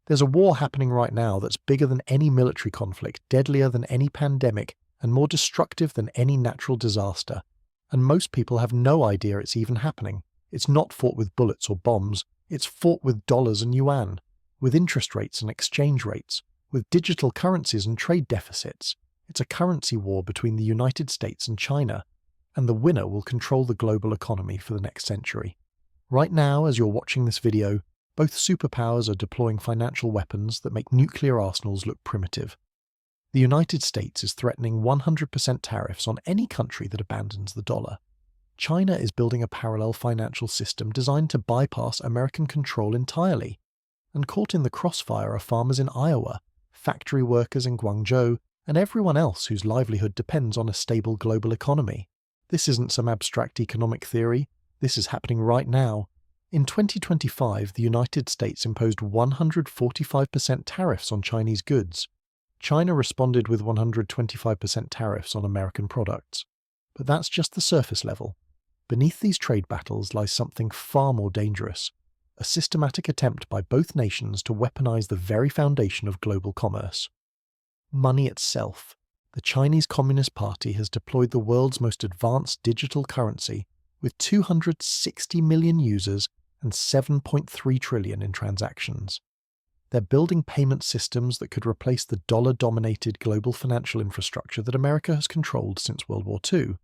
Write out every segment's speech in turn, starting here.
There's a war happening right now that's bigger than any military conflict, deadlier than any pandemic, and more destructive than any natural disaster. And most people have no idea it's even happening. It's not fought with bullets or bombs, it's fought with dollars and yuan, with interest rates and exchange rates, with digital currencies and trade deficits. It's a currency war between the United States and China, and the winner will control the global economy for the next century. Right now, as you're watching this video, both superpowers are deploying financial weapons that make nuclear arsenals look primitive. The United States is threatening 100% tariffs on any country that abandons the dollar. China is building a parallel financial system designed to bypass American control entirely. And caught in the crossfire are farmers in Iowa, factory workers in Guangzhou, and everyone else whose livelihood depends on a stable global economy. This isn't some abstract economic theory. This is happening right now. In 2025, the United States imposed 145% tariffs on Chinese goods. China responded with 125% tariffs on American products. But that's just the surface level. Beneath these trade battles lies something far more dangerous, a systematic attempt by both nations to weaponize the very foundation of global commerce. Money itself. The Chinese Communist Party has deployed the world's most advanced digital currency with 260 million users and 7.3 trillion in transactions. They're building payment systems that could replace the dollar-dominated global financial infrastructure that America has controlled since World War II.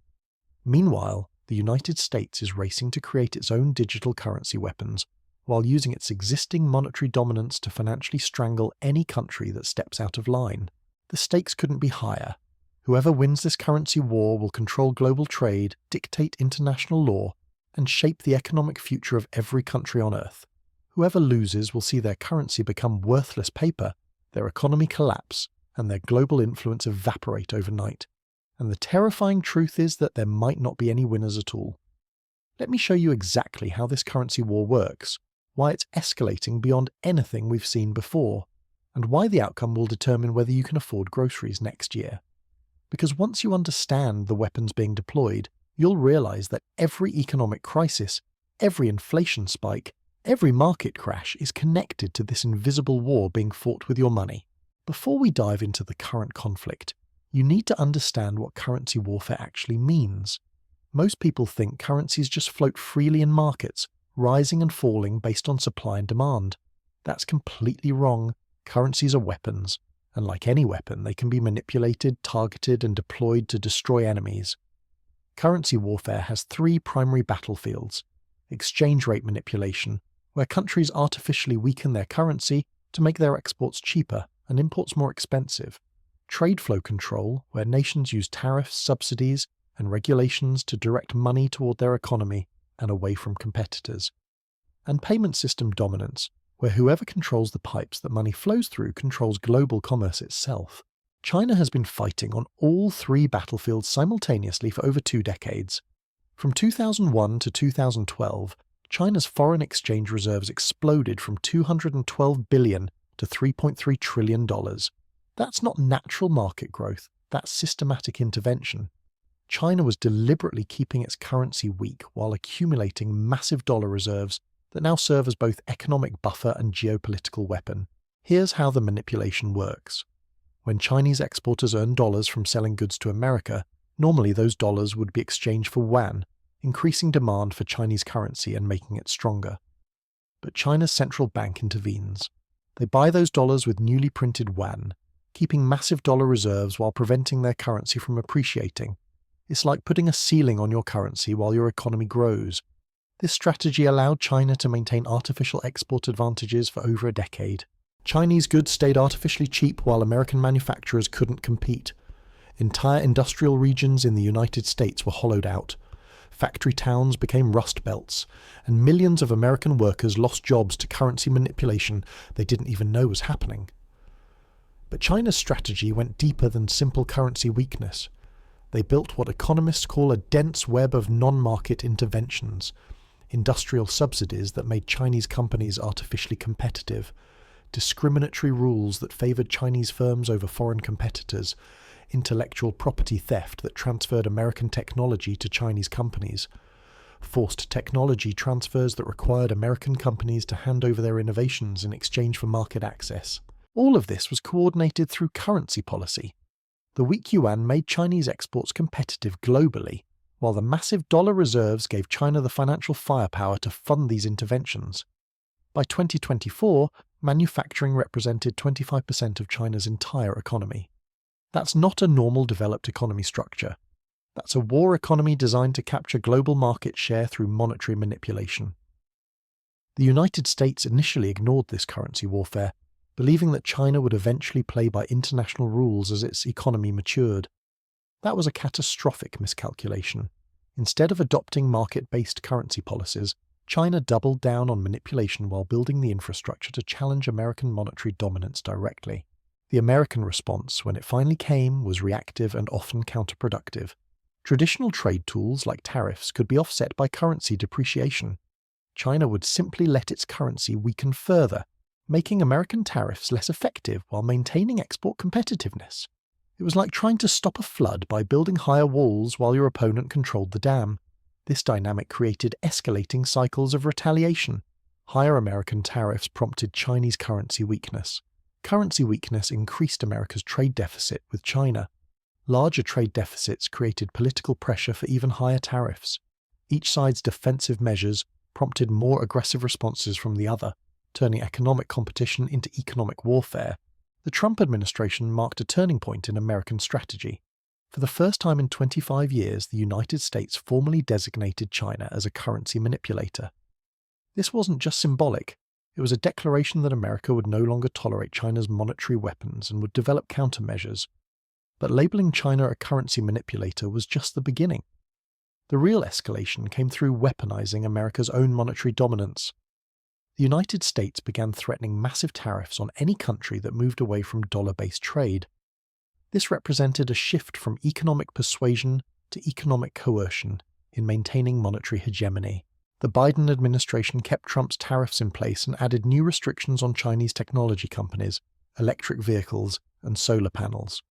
Meanwhile, the United States is racing to create its own digital currency weapons, while using its existing monetary dominance to financially strangle any country that steps out of line. The stakes couldn't be higher. Whoever wins this currency war will control global trade, dictate international law, and shape the economic future of every country on Earth. Whoever loses will see their currency become worthless paper, their economy collapse, and their global influence evaporate overnight. And the terrifying truth is that there might not be any winners at all. Let me show you exactly how this currency war works, why it's escalating beyond anything we've seen before, and why the outcome will determine whether you can afford groceries next year. Because once you understand the weapons being deployed, you'll realize that every economic crisis, every inflation spike, every market crash is connected to this invisible war being fought with your money. Before we dive into the current conflict, you need to understand what currency warfare actually means. Most people think currencies just float freely in markets, rising and falling based on supply and demand. That's completely wrong. Currencies are weapons, and like any weapon, they can be manipulated, targeted, and deployed to destroy enemies. Currency warfare has three primary battlefields: exchange rate manipulation, where countries artificially weaken their currency to make their exports cheaper and imports more expensive; trade flow control, where nations use tariffs, subsidies, and regulations to direct money toward their economy and away from competitors; and payment system dominance, where whoever controls the pipes that money flows through controls global commerce itself. China has been fighting on all three battlefields simultaneously for over 2 decades. From 2001 to 2012, China's foreign exchange reserves exploded from $212 billion to $3.3 trillion. That's not natural market growth, that's systematic intervention. China was deliberately keeping its currency weak while accumulating massive dollar reserves that now serve as both economic buffer and geopolitical weapon. Here's how the manipulation works. When Chinese exporters earn dollars from selling goods to America, normally those dollars would be exchanged for yuan, increasing demand for Chinese currency and making it stronger. But China's central bank intervenes. They buy those dollars with newly printed yuan, keeping massive dollar reserves while preventing their currency from appreciating. It's like putting a ceiling on your currency while your economy grows. This strategy allowed China to maintain artificial export advantages for over a decade. Chinese goods stayed artificially cheap while American manufacturers couldn't compete. Entire industrial regions in the United States were hollowed out. Factory towns became rust belts, and millions of American workers lost jobs to currency manipulation they didn't even know was happening. But China's strategy went deeper than simple currency weakness. They built what economists call a dense web of non-market interventions, industrial subsidies that made Chinese companies artificially competitive, discriminatory rules that favored Chinese firms over foreign competitors, intellectual property theft that transferred American technology to Chinese companies, forced technology transfers that required American companies to hand over their innovations in exchange for market access. All of this was coordinated through currency policy. The weak yuan made Chinese exports competitive globally, while the massive dollar reserves gave China the financial firepower to fund these interventions. By 2024, manufacturing represented 25% of China's entire economy. That's not a normal developed economy structure. That's a war economy designed to capture global market share through monetary manipulation. The United States initially ignored this currency warfare, believing that China would eventually play by international rules as its economy matured. That was a catastrophic miscalculation. Instead of adopting market-based currency policies, China doubled down on manipulation while building the infrastructure to challenge American monetary dominance directly. The American response, when it finally came, was reactive and often counterproductive. Traditional trade tools like tariffs could be offset by currency depreciation. China would simply let its currency weaken further, making American tariffs less effective while maintaining export competitiveness. It was like trying to stop a flood by building higher walls while your opponent controlled the dam. This dynamic created escalating cycles of retaliation. Higher American tariffs prompted Chinese currency weakness. Currency weakness increased America's trade deficit with China. Larger trade deficits created political pressure for even higher tariffs. Each side's defensive measures prompted more aggressive responses from the other, turning economic competition into economic warfare. The Trump administration marked a turning point in American strategy. For the first time in 25 years, the United States formally designated China as a currency manipulator. This wasn't just symbolic. It was a declaration that America would no longer tolerate China's monetary weapons and would develop countermeasures. But labeling China a currency manipulator was just the beginning. The real escalation came through weaponizing America's own monetary dominance. The United States began threatening massive tariffs on any country that moved away from dollar-based trade. This represented a shift from economic persuasion to economic coercion in maintaining monetary hegemony. The Biden administration kept Trump's tariffs in place and added new restrictions on Chinese technology companies, electric vehicles, and solar panels.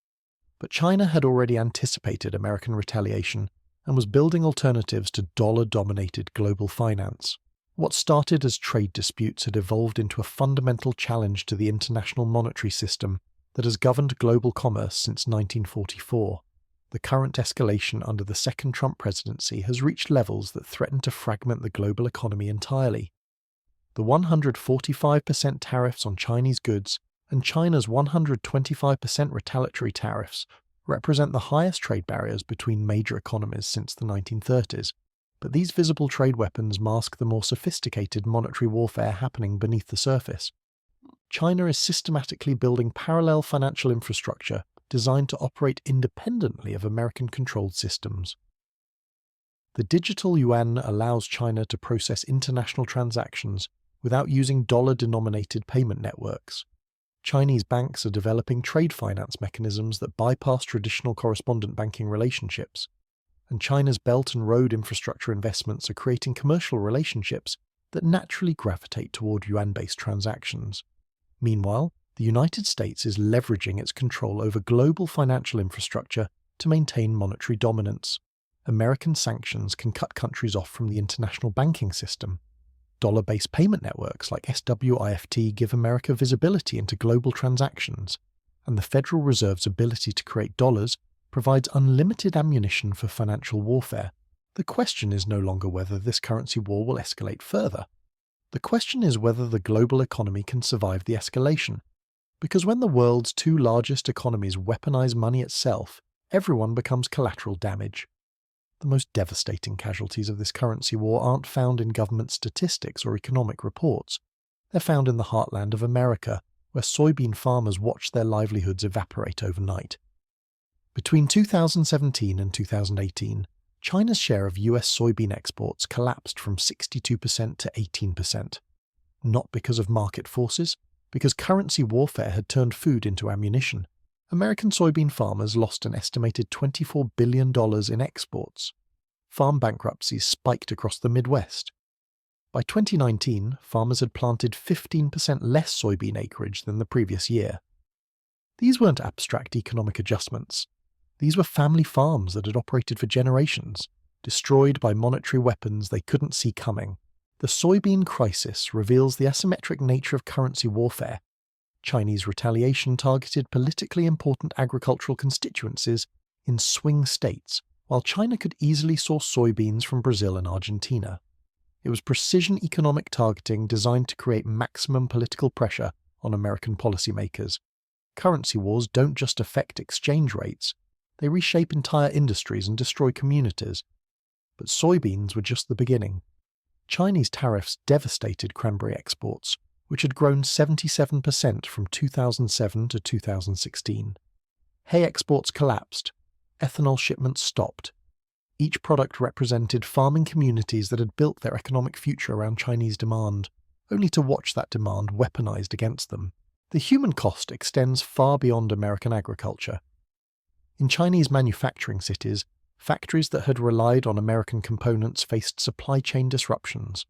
But China had already anticipated American retaliation and was building alternatives to dollar-dominated global finance. What started as trade disputes had evolved into a fundamental challenge to the international monetary system that has governed global commerce since 1944. The current escalation under the second Trump presidency has reached levels that threaten to fragment the global economy entirely. The 145% tariffs on Chinese goods and China's 125% retaliatory tariffs represent the highest trade barriers between major economies since the 1930s. But these visible trade weapons mask the more sophisticated monetary warfare happening beneath the surface. China is systematically building parallel financial infrastructure designed to operate independently of American-controlled systems. The digital yuan allows China to process international transactions without using dollar-denominated payment networks. Chinese banks are developing trade finance mechanisms that bypass traditional correspondent banking relationships. And China's Belt and Road infrastructure investments are creating commercial relationships that naturally gravitate toward yuan-based transactions. Meanwhile, the United States is leveraging its control over global financial infrastructure to maintain monetary dominance. American sanctions can cut countries off from the international banking system. Dollar-based payment networks like SWIFT give America visibility into global transactions, and the Federal Reserve's ability to create dollars provides unlimited ammunition for financial warfare. The question is no longer whether this currency war will escalate further. The question is whether the global economy can survive the escalation. Because when the world's two largest economies weaponize money itself, everyone becomes collateral damage. The most devastating casualties of this currency war aren't found in government statistics or economic reports. They're found in the heartland of America, where soybean farmers watched their livelihoods evaporate overnight. Between 2017 and 2018, China's share of US soybean exports collapsed from 62% to 18%. Not because of market forces, because currency warfare had turned food into ammunition. American soybean farmers lost an estimated $24 billion in exports. Farm bankruptcies spiked across the Midwest. By 2019, farmers had planted 15% less soybean acreage than the previous year. These weren't abstract economic adjustments. These were family farms that had operated for generations, destroyed by monetary weapons they couldn't see coming. The soybean crisis reveals the asymmetric nature of currency warfare. Chinese retaliation targeted politically important agricultural constituencies in swing states, while China could easily source soybeans from Brazil and Argentina. It was precision economic targeting designed to create maximum political pressure on American policymakers. Currency wars don't just affect exchange rates, they reshape entire industries and destroy communities. But soybeans were just the beginning. Chinese tariffs devastated cranberry exports, which had grown 77% from 2007 to 2016. Hay exports collapsed. Ethanol shipments stopped. Each product represented farming communities that had built their economic future around Chinese demand, only to watch that demand weaponized against them. The human cost extends far beyond American agriculture. In Chinese manufacturing cities, factories that had relied on American components faced supply chain disruptions.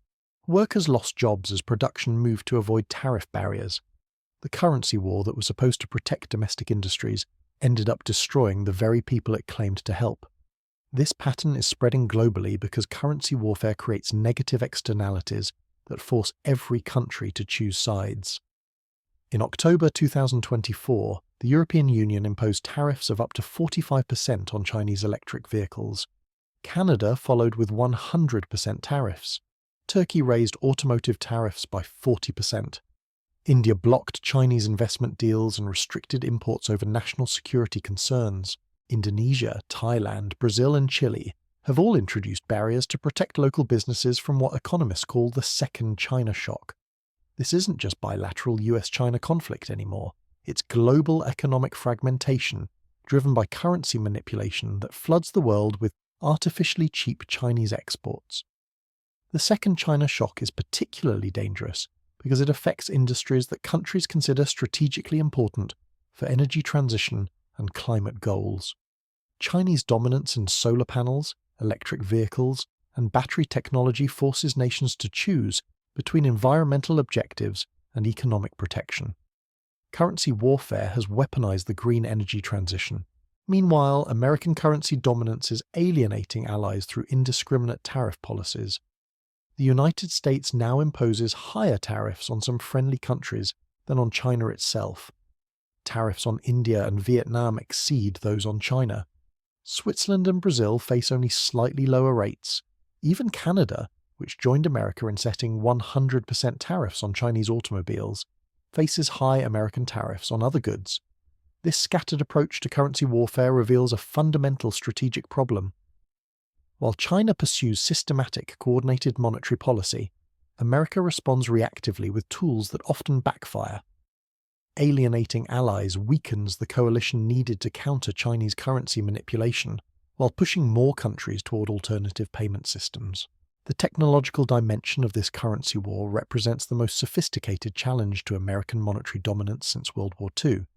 Workers lost jobs as production moved to avoid tariff barriers. The currency war that was supposed to protect domestic industries ended up destroying the very people it claimed to help. This pattern is spreading globally because currency warfare creates negative externalities that force every country to choose sides. In October 2024, the European Union imposed tariffs of up to 45% on Chinese electric vehicles. Canada followed with 100% tariffs. Turkey raised automotive tariffs by 40%. India blocked Chinese investment deals and restricted imports over national security concerns. Indonesia, Thailand, Brazil and Chile have all introduced barriers to protect local businesses from what economists call the second China shock. This isn't just bilateral US-China conflict anymore. It's global economic fragmentation, driven by currency manipulation that floods the world with artificially cheap Chinese exports. The second China shock is particularly dangerous because it affects industries that countries consider strategically important for energy transition and climate goals. Chinese dominance in solar panels, electric vehicles, and battery technology forces nations to choose between environmental objectives and economic protection. Currency warfare has weaponized the green energy transition. Meanwhile, American currency dominance is alienating allies through indiscriminate tariff policies. The United States now imposes higher tariffs on some friendly countries than on China itself. Tariffs on India and Vietnam exceed those on China. Switzerland and Brazil face only slightly lower rates. Even Canada, which joined America in setting 100% tariffs on Chinese automobiles, faces high American tariffs on other goods. This scattered approach to currency warfare reveals a fundamental strategic problem. While China pursues systematic, coordinated monetary policy, America responds reactively with tools that often backfire. Alienating allies weakens the coalition needed to counter Chinese currency manipulation, while pushing more countries toward alternative payment systems. The technological dimension of this currency war represents the most sophisticated challenge to American monetary dominance since World War II.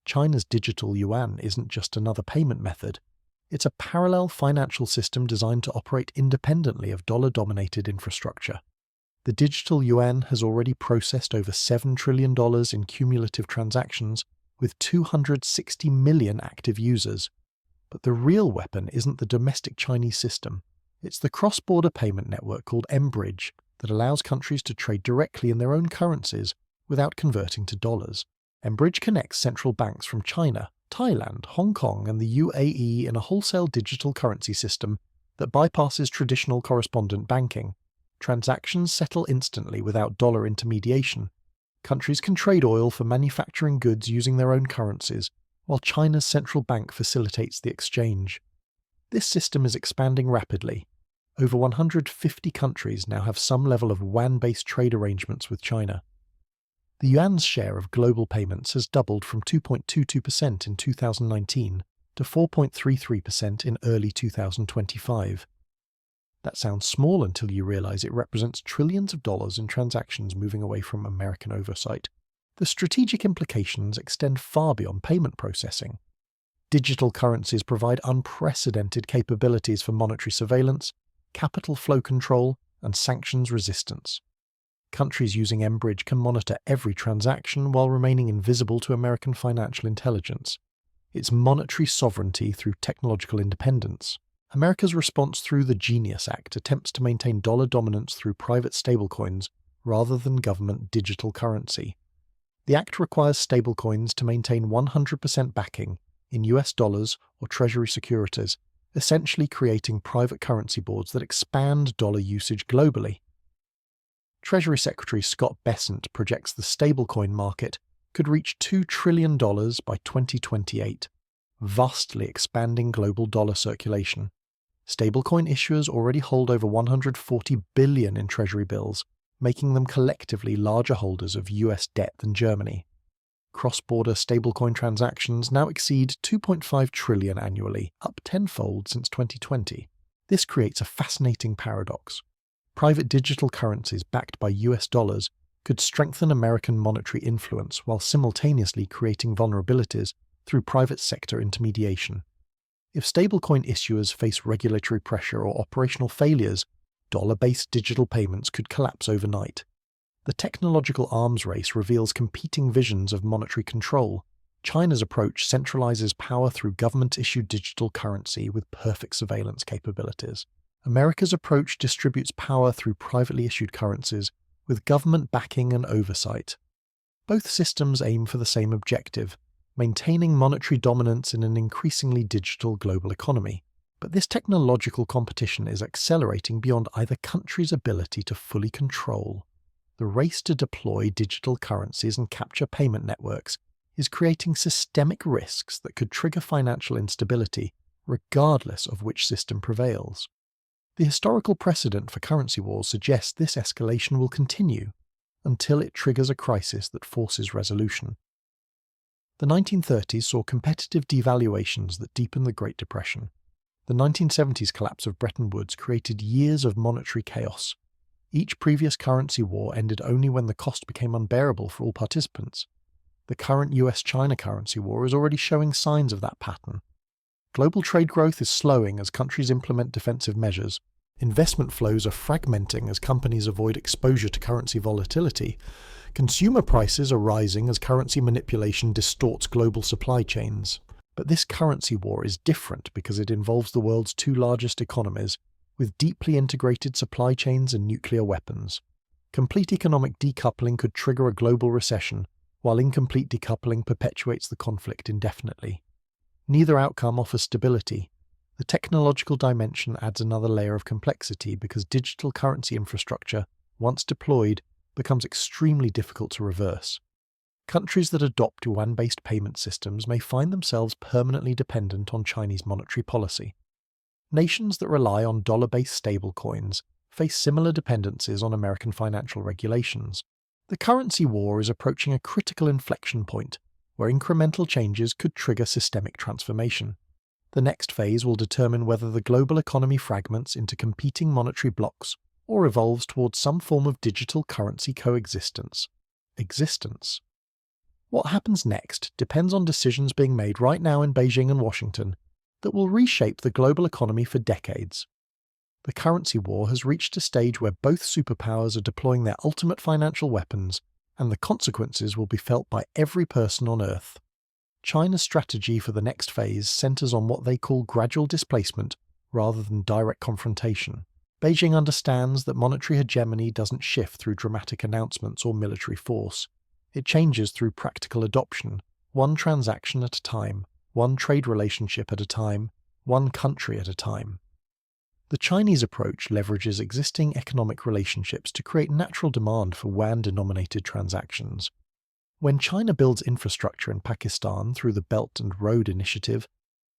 China's digital yuan isn't just another payment method. It's a parallel financial system designed to operate independently of dollar-dominated infrastructure. The digital yuan has already processed over $7 trillion in cumulative transactions, with 260 million active users. But the real weapon isn't the domestic Chinese system. It's the cross-border payment network called mBridge that allows countries to trade directly in their own currencies without converting to dollars. mBridge connects central banks from China, Thailand, Hong Kong and the UAE in a wholesale digital currency system that bypasses traditional correspondent banking. Transactions settle instantly without dollar intermediation. Countries can trade oil for manufacturing goods using their own currencies, while China's central bank facilitates the exchange. This system is expanding rapidly. Over 150 countries now have some level of yuan-based trade arrangements with China. The yuan's share of global payments has doubled from 2.22% in 2019 to 4.33% in early 2025. That sounds small until you realize it represents trillions of dollars in transactions moving away from American oversight. The strategic implications extend far beyond payment processing. Digital currencies provide unprecedented capabilities for monetary surveillance, capital flow control, and sanctions resistance. Countries using mBridge can monitor every transaction while remaining invisible to American financial intelligence. It's monetary sovereignty through technological independence. America's response through the Genius Act attempts to maintain dollar dominance through private stablecoins rather than government digital currency. The act requires stablecoins to maintain 100% backing in US dollars or Treasury securities, essentially creating private currency boards that expand dollar usage globally. Treasury Secretary Scott Bessent projects the stablecoin market could reach $2 trillion by 2028, vastly expanding global dollar circulation. Stablecoin issuers already hold over $140 billion in Treasury bills, making them collectively larger holders of US debt than Germany. Cross-border stablecoin transactions now exceed $2.5 trillion annually, up tenfold since 2020. This creates a fascinating paradox. Private digital currencies backed by US dollars could strengthen American monetary influence while simultaneously creating vulnerabilities through private sector intermediation. If stablecoin issuers face regulatory pressure or operational failures, dollar-based digital payments could collapse overnight. The technological arms race reveals competing visions of monetary control. China's approach centralizes power through government-issued digital currency with perfect surveillance capabilities. America's approach distributes power through privately issued currencies with government backing and oversight. Both systems aim for the same objective, maintaining monetary dominance in an increasingly digital global economy. But this technological competition is accelerating beyond either country's ability to fully control. The race to deploy digital currencies and capture payment networks is creating systemic risks that could trigger financial instability, regardless of which system prevails. The historical precedent for currency wars suggests this escalation will continue until it triggers a crisis that forces resolution. The 1930s saw competitive devaluations that deepened the Great Depression. The 1970s collapse of Bretton Woods created years of monetary chaos. Each previous currency war ended only when the cost became unbearable for all participants. The current US-China currency war is already showing signs of that pattern. Global trade growth is slowing as countries implement defensive measures. Investment flows are fragmenting as companies avoid exposure to currency volatility. Consumer prices are rising as currency manipulation distorts global supply chains. But this currency war is different because it involves the world's two largest economies, with deeply integrated supply chains and nuclear weapons. Complete economic decoupling could trigger a global recession, while incomplete decoupling perpetuates the conflict indefinitely. Neither outcome offers stability. The technological dimension adds another layer of complexity because digital currency infrastructure, once deployed, becomes extremely difficult to reverse. Countries that adopt yuan-based payment systems may find themselves permanently dependent on Chinese monetary policy. Nations that rely on dollar-based stablecoins face similar dependencies on American financial regulations. The currency war is approaching a critical inflection point, where incremental changes could trigger systemic transformation. The next phase will determine whether the global economy fragments into competing monetary blocks or evolves towards some form of digital currency coexistence. What happens next depends on decisions being made right now in Beijing and Washington that will reshape the global economy for decades. The currency war has reached a stage where both superpowers are deploying their ultimate financial weapons, and the consequences will be felt by every person on Earth. China's strategy for the next phase centers on what they call gradual displacement rather than direct confrontation. Beijing understands that monetary hegemony doesn't shift through dramatic announcements or military force. It changes through practical adoption, one transaction at a time, one trade relationship at a time, one country at a time. The Chinese approach leverages existing economic relationships to create natural demand for yuan-denominated transactions. When China builds infrastructure in Pakistan through the Belt and Road Initiative,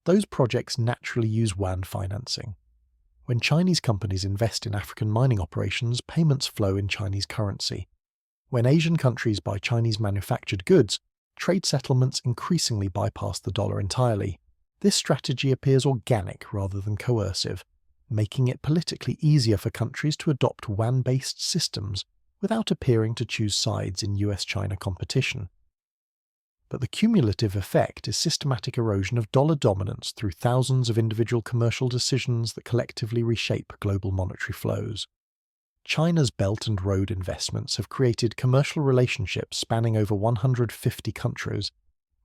those projects naturally use yuan financing. When Chinese companies invest in African mining operations, payments flow in Chinese currency. When Asian countries buy Chinese manufactured goods, trade settlements increasingly bypass the dollar entirely. This strategy appears organic rather than coercive, making it politically easier for countries to adopt yuan-based systems without appearing to choose sides in US-China competition. But the cumulative effect is systematic erosion of dollar dominance through thousands of individual commercial decisions that collectively reshape global monetary flows. China's Belt and Road investments have created commercial relationships spanning over 150 countries,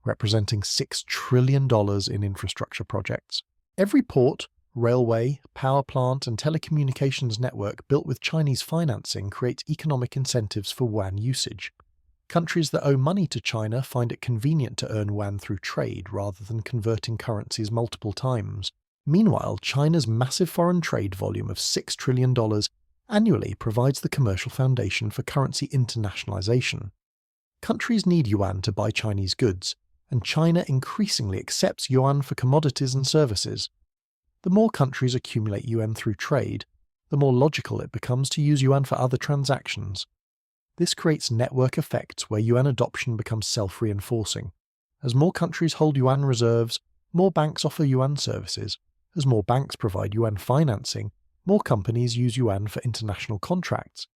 representing $6 trillion in infrastructure projects. Every port, Railway, power plant, and telecommunications network built with Chinese financing creates economic incentives for yuan usage. Countries that owe money to China find it convenient to earn yuan through trade rather than converting currencies multiple times. Meanwhile, China's massive foreign trade volume of $6 trillion annually provides the commercial foundation for currency internationalization. Countries need yuan to buy Chinese goods, and China increasingly accepts yuan for commodities and services. The more countries accumulate yuan through trade, the more logical it becomes to use yuan for other transactions. This creates network effects where yuan adoption becomes self-reinforcing. As more countries hold yuan reserves, more banks offer yuan services. As more banks provide yuan financing, more companies use yuan for international contracts.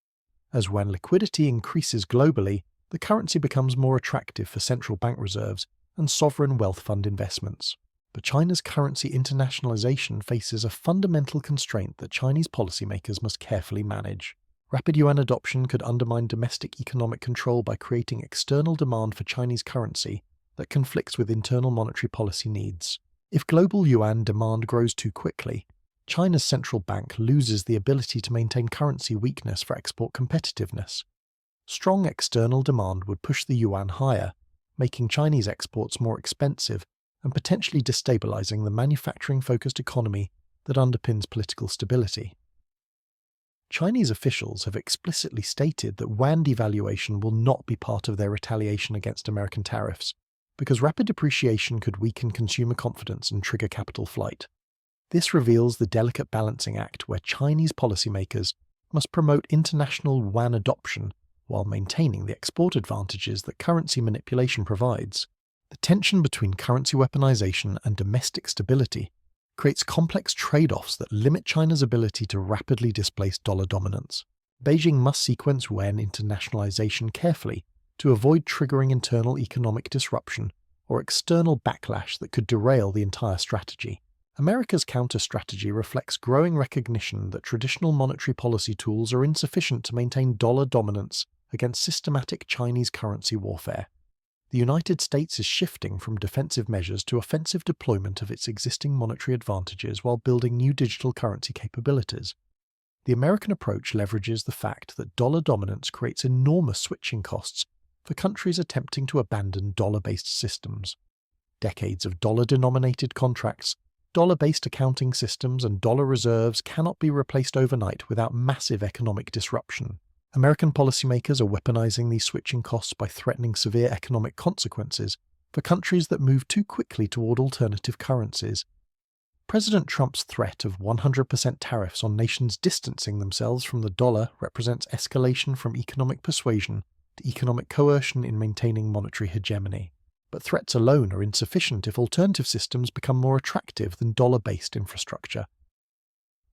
As yuan liquidity increases globally, the currency becomes more attractive for central bank reserves and sovereign wealth fund investments. But China's currency internationalization faces a fundamental constraint that Chinese policymakers must carefully manage. Rapid yuan adoption could undermine domestic economic control by creating external demand for Chinese currency that conflicts with internal monetary policy needs. If global yuan demand grows too quickly, China's central bank loses the ability to maintain currency weakness for export competitiveness. Strong external demand would push the yuan higher, making Chinese exports more expensive and potentially destabilizing the manufacturing-focused economy that underpins political stability. Chinese officials have explicitly stated that yuan devaluation will not be part of their retaliation against American tariffs, because rapid depreciation could weaken consumer confidence and trigger capital flight. This reveals the delicate balancing act where Chinese policymakers must promote international yuan adoption while maintaining the export advantages that currency manipulation provides. The tension between currency weaponization and domestic stability creates complex trade-offs that limit China's ability to rapidly displace dollar dominance. Beijing must sequence yuan internationalization carefully to avoid triggering internal economic disruption or external backlash that could derail the entire strategy. America's counter-strategy reflects growing recognition that traditional monetary policy tools are insufficient to maintain dollar dominance against systematic Chinese currency warfare. The United States is shifting from defensive measures to offensive deployment of its existing monetary advantages while building new digital currency capabilities. The American approach leverages the fact that dollar dominance creates enormous switching costs for countries attempting to abandon dollar-based systems. Decades of dollar-denominated contracts, dollar-based accounting systems, and dollar reserves cannot be replaced overnight without massive economic disruption. American policymakers are weaponizing these switching costs by threatening severe economic consequences for countries that move too quickly toward alternative currencies. President Trump's threat of 100% tariffs on nations distancing themselves from the dollar represents escalation from economic persuasion to economic coercion in maintaining monetary hegemony. But threats alone are insufficient if alternative systems become more attractive than dollar-based infrastructure.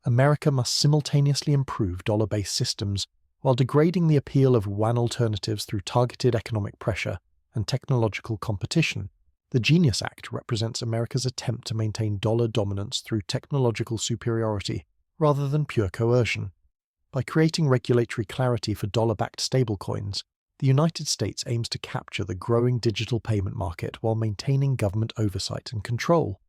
America must simultaneously improve dollar-based systems while degrading the appeal of yuan alternatives through targeted economic pressure and technological competition. The Genius Act represents America's attempt to maintain dollar dominance through technological superiority rather than pure coercion. By creating regulatory clarity for dollar-backed stablecoins, the United States aims to capture the growing digital payment market while maintaining government oversight and control.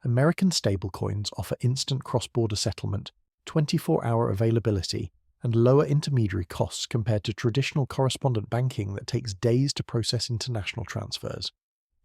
American stablecoins offer instant cross-border settlement, 24-hour availability, and lower intermediary costs compared to traditional correspondent banking that takes days to process international transfers.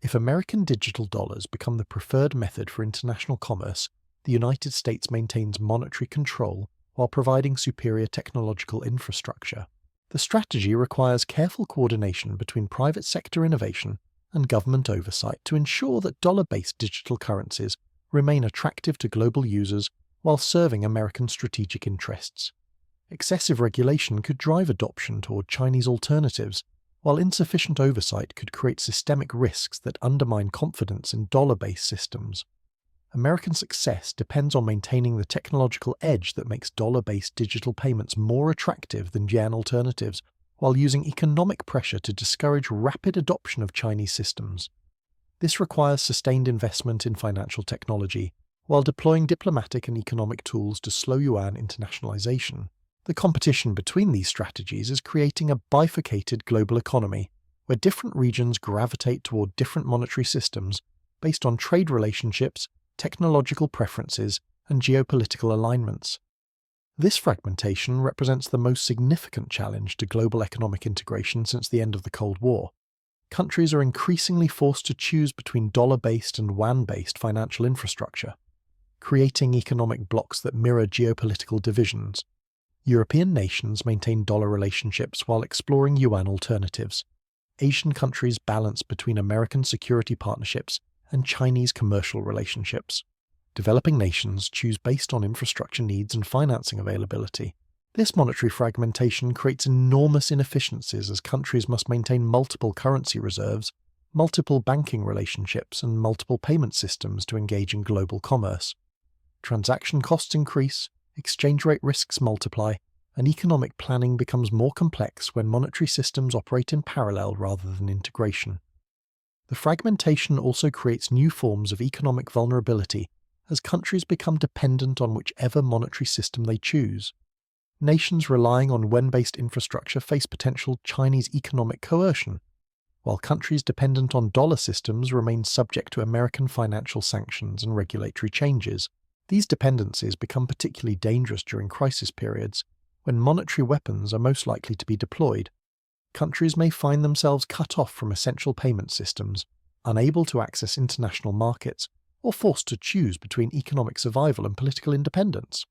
If American digital dollars become the preferred method for international commerce, the United States maintains monetary control while providing superior technological infrastructure. The strategy requires careful coordination between private sector innovation and government oversight to ensure that dollar-based digital currencies remain attractive to global users while serving American strategic interests. Excessive regulation could drive adoption toward Chinese alternatives, while insufficient oversight could create systemic risks that undermine confidence in dollar-based systems. American success depends on maintaining the technological edge that makes dollar-based digital payments more attractive than yuan alternatives, while using economic pressure to discourage rapid adoption of Chinese systems. This requires sustained investment in financial technology, while deploying diplomatic and economic tools to slow yuan internationalization. The competition between these strategies is creating a bifurcated global economy, where different regions gravitate toward different monetary systems based on trade relationships, technological preferences, and geopolitical alignments. This fragmentation represents the most significant challenge to global economic integration since the end of the Cold War. Countries are increasingly forced to choose between dollar-based and yuan-based financial infrastructure, creating economic blocs that mirror geopolitical divisions. European nations maintain dollar relationships while exploring yuan alternatives. Asian countries balance between American security partnerships and Chinese commercial relationships. Developing nations choose based on infrastructure needs and financing availability. This monetary fragmentation creates enormous inefficiencies as countries must maintain multiple currency reserves, multiple banking relationships, and multiple payment systems to engage in global commerce. Transaction costs increase, exchange rate risks multiply, and economic planning becomes more complex when monetary systems operate in parallel rather than integration. The fragmentation also creates new forms of economic vulnerability as countries become dependent on whichever monetary system they choose. Nations relying on yuan-based infrastructure face potential Chinese economic coercion, while countries dependent on dollar systems remain subject to American financial sanctions and regulatory changes. These dependencies become particularly dangerous during crisis periods, when monetary weapons are most likely to be deployed. Countries may find themselves cut off from essential payment systems, unable to access international markets, or forced to choose between economic survival and political independence.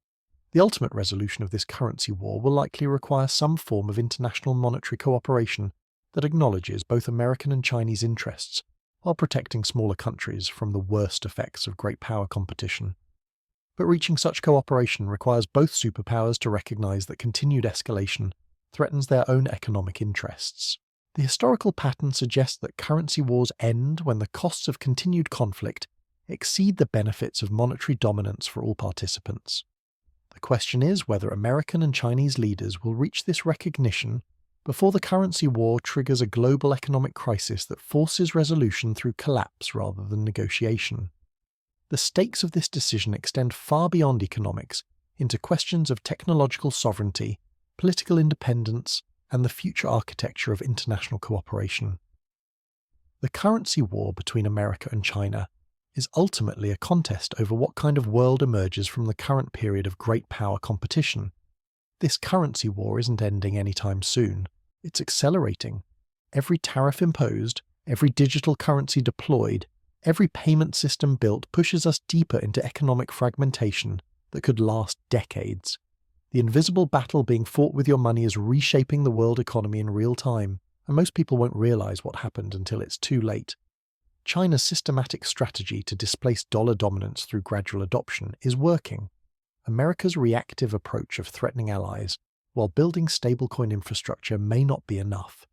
The ultimate resolution of this currency war will likely require some form of international monetary cooperation that acknowledges both American and Chinese interests, while protecting smaller countries from the worst effects of great power competition. But reaching such cooperation requires both superpowers to recognize that continued escalation threatens their own economic interests. The historical pattern suggests that currency wars end when the costs of continued conflict exceed the benefits of monetary dominance for all participants. The question is whether American and Chinese leaders will reach this recognition before the currency war triggers a global economic crisis that forces resolution through collapse rather than negotiation. The stakes of this decision extend far beyond economics into questions of technological sovereignty, political independence, and the future architecture of international cooperation. The currency war between America and China is ultimately a contest over what kind of world emerges from the current period of great power competition. This currency war isn't ending anytime soon. It's accelerating. Every tariff imposed, every digital currency deployed, every payment system built pushes us deeper into economic fragmentation that could last decades. The invisible battle being fought with your money is reshaping the world economy in real time, and most people won't realize what happened until it's too late. China's systematic strategy to displace dollar dominance through gradual adoption is working. America's reactive approach of threatening allies while building stablecoin infrastructure may not be enough.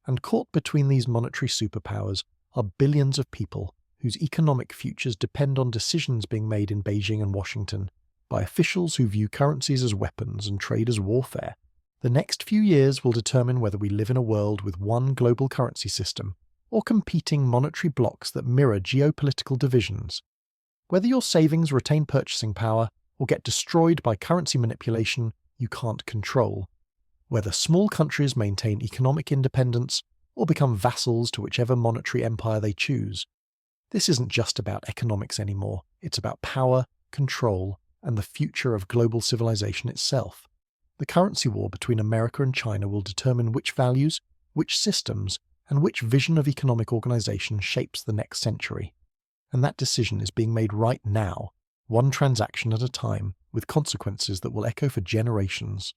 And caught between these monetary superpowers are billions of people whose economic futures depend on decisions being made in Beijing and Washington by officials who view currencies as weapons and trade as warfare. The next few years will determine whether we live in a world with one global currency system or competing monetary blocs that mirror geopolitical divisions. Whether your savings retain purchasing power or get destroyed by currency manipulation you can't control. Whether small countries maintain economic independence or become vassals to whichever monetary empire they choose. This isn't just about economics anymore, it's about power, control, and the future of global civilization itself. The currency war between America and China will determine which values, which systems, and which vision of economic organization shapes the next century. And that decision is being made right now, one transaction at a time, with consequences that will echo for generations.